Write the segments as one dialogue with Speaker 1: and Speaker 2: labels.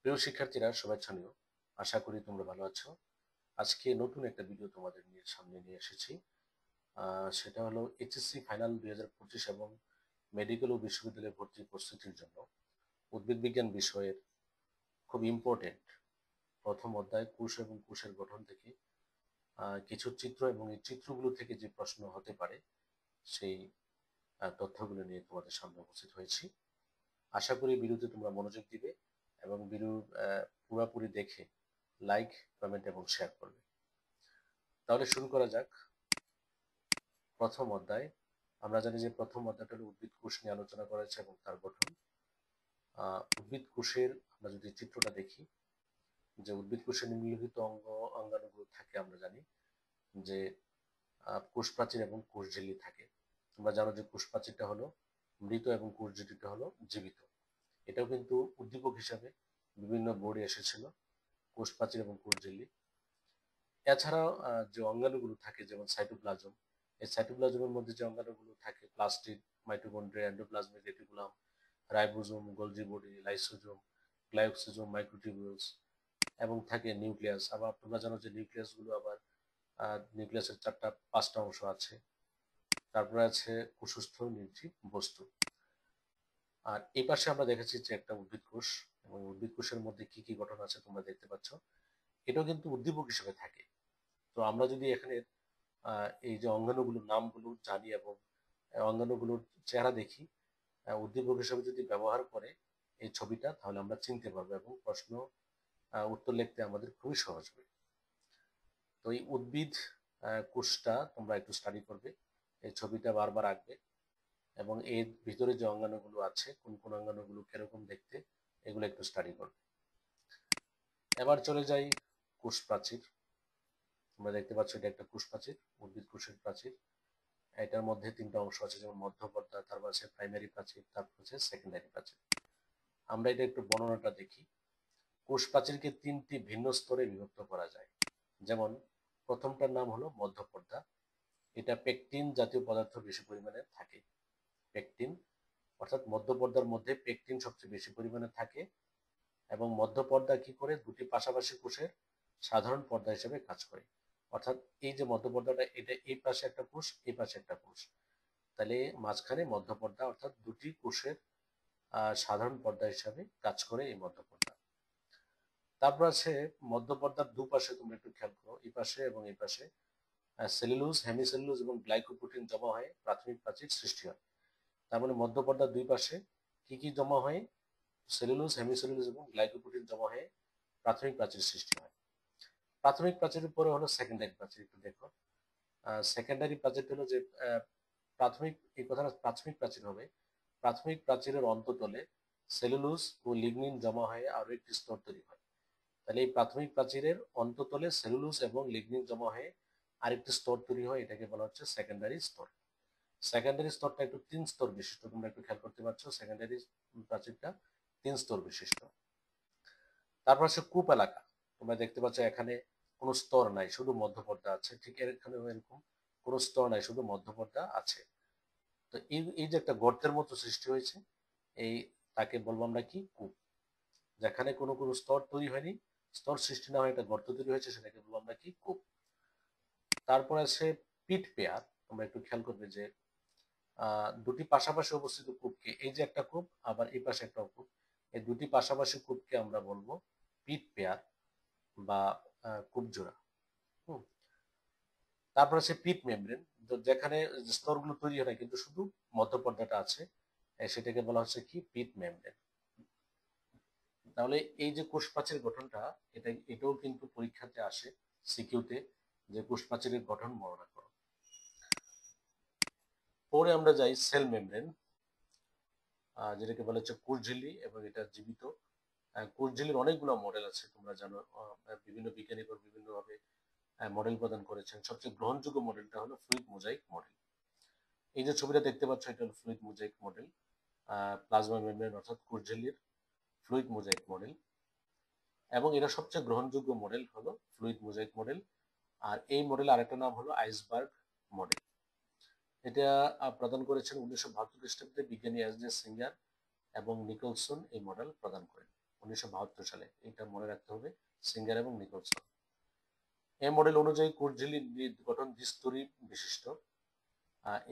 Speaker 1: প্রিয় শিক্ষার্থীরা, শুভেচ্ছা নিও। আশা করি তোমরা ভালো আছো। আজকে নতুন একটা ভিডিও তোমাদের সামনে নিয়ে এসেছি। সেটা হলো এইচএসসি ফাইনাল 2025 এবং মেডিকেল ও বিশ্ববিদ্যালয়ে ভর্তির প্রস্তুতির জন্য উদ্ভিদ বিজ্ঞান বিষয়ের খুব ইম্পর্টেন্ট প্রথম অধ্যায় কোষ এবং কোষের গঠন থেকে কিছু চিত্র এবং এই চিত্রগুলো থেকে যে প্রশ্ন হতে পারে সেই তথ্যগুলো নিয়ে তোমাদের সামনে উপস্থিত হয়েছি। আশা করি ভিডিওতে তোমরা মনোযোগ দিবে এবং ভিডিও পুরোপুরি দেখে লাইক, কমেন্ট এবং শেয়ার করবে। তাহলে শুরু করা যাক। প্রথম অধ্যায়। আমরা জানি যে প্রথম অধ্যায়টা হলো উদ্ভিদ কোষ নিয়ে আলোচনা করা হয়েছে এবং তার গঠন। উদ্ভিদ কোষের আমরা যদি চিত্রটা দেখি, যে উদ্ভিদ কোষের নিম্নলিখিত অঙ্গাণুগুলো থাকে, আমরা জানি যে কোষ প্রাচীর এবং কোষ ঝিল্লি থাকে। তোমরা জানো যে কোষ প্রাচীরটা হলো মৃত এবং কোষ ঝিল্লিটা হলো জীবিত। এটাও কিন্তু উদ্দীপক হিসাবে বিভিন্ন বোর্ডে এসেছিল, কোষ প্রাচীর এবং কোষ ঝিল্লি। এছাড়াও যে অঙ্গাণুগুলো থাকে যেমন সাইটোপ্লাজম, এই সাইটোপ্লাজমের মধ্যে যে অঙ্গাণুগুলো থাকে plastid, mitochondria, endoplasmic reticulum, ribosome, Golgi body, lysosome, glycosome, microtubules এবং থাকে নিউক্লিয়াস। আবার তোমরা জানো যে নিউক্লিয়াসগুলো আবার নিউক্লিয়াসের 4-5টা অংশ আছে। তারপরে আছে কোষস্থ নির্জীব বস্তু। আর এই পাশে আমরা দেখেছি যে একটা উদ্ভিদ কোষ, এবং উদ্ভিদ কোষের মধ্যে কি কি গঠন আছে তোমরা দেখতে পাচ্ছ। এটাও কিন্তু উদ্দীপক হিসেবে থাকে। তো আমরা যদি এখানে এই যে অঙ্গাণুগুলোর নামগুলো জানি এবং অঙ্গাণুগুলোর চেহারা দেখি, উদ্দীপক হিসেবে যদি ব্যবহার করে এই ছবিটা, তাহলে আমরা চিনতে পারবো এবং প্রশ্ন উত্তর লিখতে আমাদের খুবই সহজ হবে। তো এই উদ্ভিদ কোষটা তোমরা একটু স্টাডি করবে, এই ছবিটা বারবার আঁকবে এবং এর ভিতরে যে অঙ্গাণুগুলো আছে কোন কোন অঙ্গাণুগুলো কিরকম দেখতে, এগুলো একটু স্টাডি করবে। এবার চলে যাই কোষ প্রাচীর। তোমরা দেখতে পাচ্ছ এটা একটা কোষ প্রাচীর, উদ্ভিদ কোষের প্রাচীর। এটার মধ্যে 3টা অংশ আছে, যেমন মধ্যপর্দা, তারপর আছে প্রাইমারি প্রাচীর, তারপর হচ্ছে সেকেন্ডারি প্রাচীর। আমরা এটা একটু বর্ণনাটা দেখি। কোষ প্রাচীরকে 3টি ভিন্ন স্তরে বিভক্ত করা যায়। যেমন প্রথমটার নাম হলো মধ্যপর্দা। এটা পেকটিন জাতীয় পদার্থ বেশি পরিমাণে থাকে। পেকটিন অর্থাৎ মধ্যপর্দার মধ্যে পেকটিন সবচেয়ে বেশি পরিমাণে থাকে এবং মধ্যপর্দা কি করে দুটি পাশাপাশি কোষের সাধারণ পর্দা হিসেবে কাজ করে। অর্থাৎ এই যে মধ্যপর্দাটা, এটা এই পাশে একটা কোষ, এই পাশে একটা কোষ, তাহলে মাঝখানে মধ্যপর্দা অর্থাৎ দুটি কোষের সাধারণ পর্দা হিসাবে কাজ করে এই মধ্যপর্দা। তারপর আছে মধ্যপর্দার দুপাশে, তোমরা একটু খেয়াল করো, এই পাশে এবং এই পাশে সেলুলোজ, হেমিসেলুলোজ এবং গ্লাইকোপ্রোটিন জমা হয়ে প্রাথমিক প্রাচীর সৃষ্টি হয়। তার মানে মধ্যপর্দার দুই পাশে কি কি জমা হয়? সেলুলোজ, হেমিসেলুলোজ এবং গ্লাইকোপ্রোটিন জমা হয়ে প্রাথমিক প্রাচীর সৃষ্টি হয়। প্রাথমিক প্রাচীরের পরে হলো সেকেন্ডারি প্রাচীর। একটু দেখো, সেকেন্ডারি প্রাচীর হলো যে প্রাথমিক, এই কথাটা প্রাথমিক প্রাচীর হবে, প্রাথমিক প্রাচীরের অন্ততলে সেলুলোজ ও লিগনিন জমা হয়ে আরো একটি স্তর তৈরি হয়। তাহলে এই প্রাথমিক প্রাচীরের অন্ততলে সেলুলোজ এবং লিগনিন জমা হয়ে আরেকটি স্তর তৈরি হয়, এটাকে বলা হচ্ছে সেকেন্ডারি স্তর। সেকেন্ডারি স্তরটা একটু 3 স্তর বিশিষ্ট, তোমরা একটু খেয়াল করতে পারছো, সেকেন্ডারি প্রাচীরটা 3 স্তর বিশিষ্ট। তারপর আছে কূপ এলাকা। তোমরা দেখতে পাচ্ছ এখানে কোনো স্তর নাই, শুধু মধ্যপর্দা আছে। ঠিক এখানে এরকম কোনো স্তর নাই, শুধু মধ্যপর্দা আছে। তো এই যে একটা গর্তের মতো সৃষ্টি হয়েছে, এই তাকে বলবো আমরা কি? কূপ। যেখানে কোনো কোনো স্তর তৈরি হয়নি, স্তর সৃষ্টি না হয় একটা গর্ত তৈরি হয়েছে, সেটাকে বলবো আমরা কি? কূপ। তারপর আছে পিট পেয়ার। তোমরা একটু খেয়াল করবে যে দুটি পাশাপাশি অবস্থিত কূপকে, এই যে একটা কূপ আবার এই পাশে একটা কূপ, এই দুটি পাশাপাশি কূপকে আমরা বলবো পিট পেয়ার বা কূপ জোড়া। তারপর আছে পিট মেমব্রেন, যেখানে স্তরগুলো তৈরি হয় না কিন্তু শুধু মধ্যপর্দাটা আছে, সেটাকে বলা হচ্ছে কি? Pit membrane. তাহলে এই যে কোষ প্রাচীরের গঠনটা, এটাও কিন্তু পরীক্ষাতে আসে, সিকিউতে, যে কোষ প্রাচীরের গঠন বর্ণনা করো। পরে আমরা যাই সেল মেমব্রেন, যেটাকে বলা হচ্ছে কোষঝিল্লি, এবং এটা জীবিত। কোষঝিল্লির অনেকগুলো মডেল আছে, তোমরা জানো, বিভিন্ন বিজ্ঞানী বিভিন্ন ভাবে মডেল প্রদান করেছেন। সবচেয়ে গ্রহণযোগ্য মডেলটা হলো ফ্লুইড মোজাইক মডেল। এই যে ছবিটা দেখতে পাচ্ছ, এটা হলো fluid mosaic model, plasma membrane অর্থাৎ কোষঝিল্লির ফ্লুইড মোজাইক মডেল। এবং এটা সবচেয়ে গ্রহণযোগ্য মডেল হলো ফ্লুইড মোজাইক মডেল। আর এই মডেল আরেকটা নাম হলো আইসবার্গ মডেল। এটা প্রদান করেছেন 1972 খ্রিস্টাব্দে বিজ্ঞানী এস জে সিঙ্গার এবং নিকলসন, এই মডেল প্রদান করেন। 1972 সালে, এটা মনে রাখতে হবে, সিঙ্গার এবং নিকলসন। এই মডেল অনুযায়ী কোষ ঝিল্লির গঠন দ্বিস্তরী বিশিষ্ট।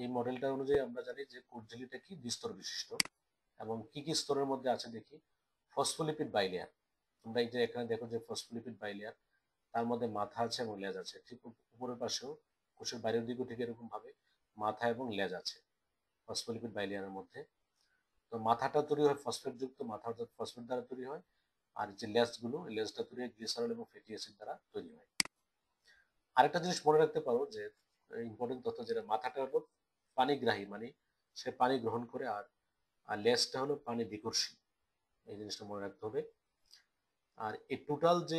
Speaker 1: এই মডেলটা অনুযায়ী আমরা জানি যে কোষ ঝিল্লিটা কি দ্বিস্তর বিশিষ্ট, এবং কি কি স্তরের মধ্যে আছে দেখি। ফসফোলিপিড বাইলেয়ার, তোমরা এই যে এখানে দেখো যে ফসফোলিপিড বাইলেয়ার, তার মধ্যে মাথা আছে এবং লেজ আছে। ঠিক উপরের পাশেও কোষের বাইরের দিকেও ঠিক এরকম ভাবে মাথা এবং লেজ আছে ফসফোলিপিড বাইলেয়ারের মধ্যে। তো মাথাটা তৈরি হয় ফসফেট যুক্ত, মাথা অর্থাৎ ফসফেট দ্বারা তৈরি হয়, আর যে লেজগুলো, লেজটা তৈরি হয় গ্লিসারল এবং ফ্যাটি অ্যাসিড দ্বারা তৈরি হয়। আরেকটা জিনিস মনে রাখতে পারো যে ইম্পর্টেন্ট তথ্য, যেটা মাথাটা হলো পানিগ্রাহী, মানে সে পানি গ্রহণ করে, আর লেজটা হলো পানি বিকর্ষী, এই জিনিসটা মনে রাখতে হবে। আর এই টোটাল যে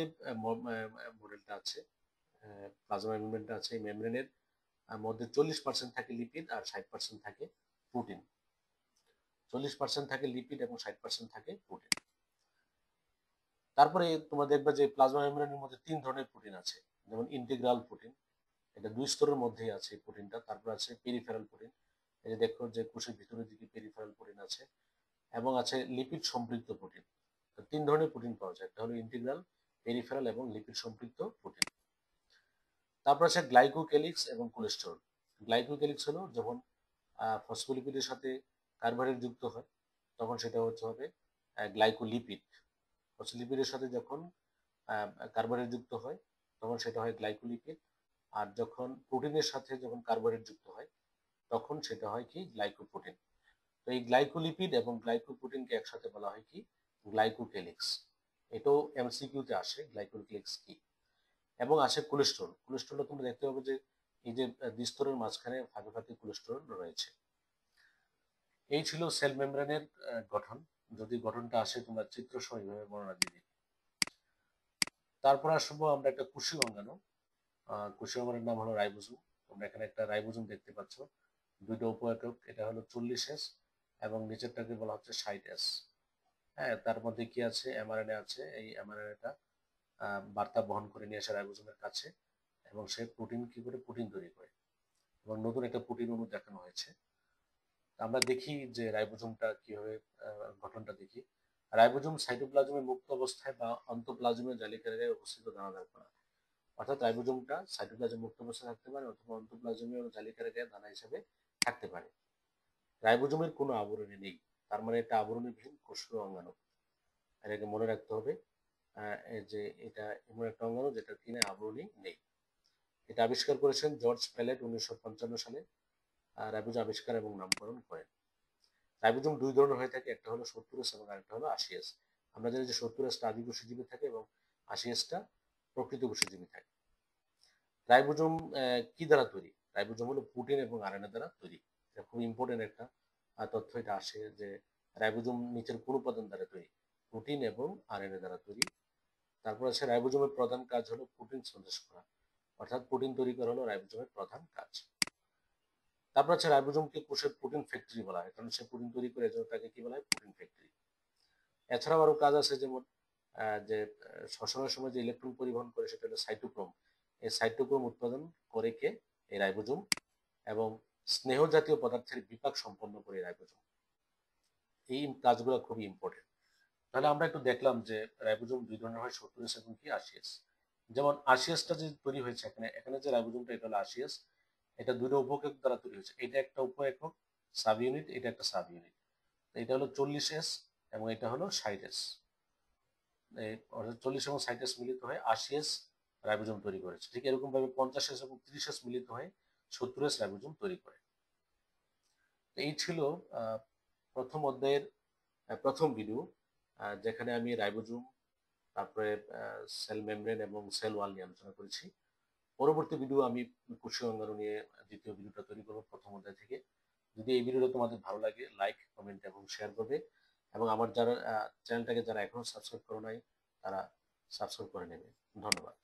Speaker 1: মডেলটা আছে, প্লাজমা মেমব্রেনটা আছে, এই মেমব্রেনের মধ্যে 40% থাকে লিপিড আর 60% থাকে প্রোটিন। 40% থাকে লিপিড এবং 60% থাকে প্রোটিন। তারপরে তোমরা দেখবে যে প্লাজমা মেমব্রেনের মধ্যে 3 ধরনের প্রোটিন আছে, যেমন ইন্টিগ্রাল প্রোটিন, এটা 2 স্তরের মধ্যেই আছে এই প্রোটিনটা। তারপর আছে পেরিফেরাল প্রোটিন, এই যে দেখো যে কোষের ভিতরের দিকে পেরিফেরাল প্রোটিন আছে, এবং আছে লিপিড সম্পৃক্ত প্রোটিন। 3 ধরনের প্রোটিন পাওয়া যায়, একটা হলো ইন্টিগ্রাল, পেরিফেরাল এবং লিপিড সম্পৃক্ত প্রোটিন। তারপর আছে গ্লাইকোক্যালিক্স এবং কোলেস্টেরল। গ্লাইকোক্যালিক্স হলো যখন ফসফোলিপিডের সাথে কার্বোহাইড্রেট যুক্ত হয়, তখন সেটা হচ্ছে হবে গ্লাইকোলিপিড। ফসফোলিপিডের সাথে যখন কার্বোহাইড্রেট যুক্ত হয়, তখন সেটা হয় গ্লাইকোলিপিড। আর যখন প্রোটিনের সাথে যখন কার্বোহাইড্রেট যুক্ত হয়, তখন সেটা হয় কি গ্লাইকোপ্রোটিন। তো এই গ্লাইকোলিপিড এবং গ্লাইকোপ্রোটিনকে একসাথে বলা হয় কি গ্লাইকোক্যালিক্স। এটাও এমসিকিউতে আসে, গ্লাইকোক্যালিক্স কি। এবং আসে কোলেস্টেরল। কোলেস্টেরল তোমরা দেখতে পাবে যে এই যে দ্বিস্তরের মাঝখানে ফাঁকে ফাঁকে কোলেস্টেরল রয়েছে। এই ছিল সেল মেমব্রেনের গঠন। যদি গঠনটা আসে তোমরা চিত্র সহ এইভাবে বর্ণনা দিয়ে দিবে। তারপর আসবো আমরা একটা কোষীয় অঙ্গাণু। কোষীয় অঙ্গাণুর নাম হলো রাইবোজোম। তোমরা এখানে একটা রাইবোজোম দেখতে পাচ্ছ, দুইটা উপ একক, এটা হলো 40S এবং নিচেরটাকে বলা হচ্ছে 60S। হ্যাঁ, তার মধ্যে কি আছে, এমআরএনএ আছে। এই এমআরএনএটা বার্তা বহন করে নিয়ে আসে রাইবোজোমের কাছে, এবং সে প্রোটিন কি করে, প্রোটিন তৈরি করে, এবং নতুন একটা প্রোটিন অণু দেখানো হয়েছে। আমরা দেখি যে রাইবোজোমটা কিভাবে গঠনটা দেখি। রাইবোজোম সাইটোপ্লাজমে মুক্ত অবস্থায় বা অন্তঃপ্লাজমীয় জালিকায় অবস্থিত দানাদার কণা। অর্থাৎ রাইবোজোমটা সাইটোপ্লাজম মুক্ত অবস্থায় থাকতে পারে, অথবা অন্তঃপ্লাজমীয় জালিকায় দানা হিসেবে থাকতে পারে। রাইবোজোমের কোনো আবরণী নেই, তার মানে এটা আবরণীবিহীন কোষীয় অঙ্গাণু। এটাকে মনে রাখতে হবে যে এটা এমন একটা অঙ্গাণু যেটা কিনা আবরণী নেই। এটা আবিষ্কার করেছেন জর্জ প্যালেট 1955 সালে। রাইবোজোম আবিষ্কার এবং নামকরণ করেন। রাইবোজোম 2 ধরনের হয়ে থাকে, একটা হলো 70S এবং আরেকটা হলো 80S। আমরা জানি যে 70Sটা আদি কোষজীবী থাকে এবং 80Sটা প্রকৃত কোষজীবী থাকে। রাইবোজোম কি দ্বারা তৈরি? রাইবোজোম হলো প্রোটিন এবং আরএনএ দ্বারা তৈরি। এটা খুব ইম্পর্টেন্ট একটা তথ্য এটা আসে যে রাইবোজোম নিচের কোন উপাদান দ্বারা তৈরি? প্রোটিন এবং আরএনএ দ্বারা তৈরি। তারপর আছে রাইবোজোমের প্রধান কাজ হলো প্রোটিন সন্দেশ করা, অর্থাৎ প্রোটিন তৈরি করা হলো রাইবোজোমের প্রধান কাজ। তারপর আছে রাইবোজোমকে কোষের প্রোটিন ফ্যাক্টরি বলা হয়, কারণ সে প্রোটিন তৈরি করে, এজন্য তাকে কি বলা হয়, প্রোটিন ফ্যাক্টরি। এছাড়াও আরো কাজ আছে, যেমন যে শ্বসনের সময় যে ইলেকট্রন পরিবহন করে সেটা হলো সাইটোক্রোম। এই সাইটোক্রোম উৎপাদন করে কে? এই রাইবোজোম। এবং স্নেহ জাতীয় পদার্থের বিপাক সম্পন্ন করে রাইবোজোম। এই কাজগুলো খুবই ইম্পর্টেন্ট। তাহলে আমরা একটু দেখলাম যে রাইবোজোম 2 ধরনের হয়, 70S এবং কি 80S। যেমন 80Sটা যে তৈরি হয়েছে, এখানে এখানে যে রাইবোজোমটা, এটা হলো 80S। এটা দুটো উপ একক দ্বারা তৈরি হয়েছে। এটা একটা উপ একক সাব ইউনিট, এটা একটা সাব ইউনিট। এটা হলো 40S এবং এটা হলো 60S। অর্থাৎ 40 এবং 60S মিলিত হয়ে 80S রাইবোজোম তৈরি করেছে। ঠিক এরকম ভাবে 50S এবং 30S মিলিত হয়ে 70S রাইবোজোম তৈরি করে। এই ছিল প্রথম অধ্যায়ের প্রথম ভিডিও, যেখানে আমি রাইবোজোম, তারপরে সেল মেমব্রেন এবং সেল ওয়াল নিয়ে আলোচনা করেছি। পরবর্তী ভিডিও আমি কোষীয় অঙ্গাণু নিয়ে দ্বিতীয় ভিডিওটা তৈরি করবো প্রথম অধ্যায় থেকে। যদি এই ভিডিওটা তোমাদের ভালো লাগে, লাইক, কমেন্ট এবং শেয়ার করবে, এবং আমার যারা চ্যানেলটাকে যারা এখনো সাবস্ক্রাইব করো নাই, তারা সাবস্ক্রাইব করে নেবে। ধন্যবাদ।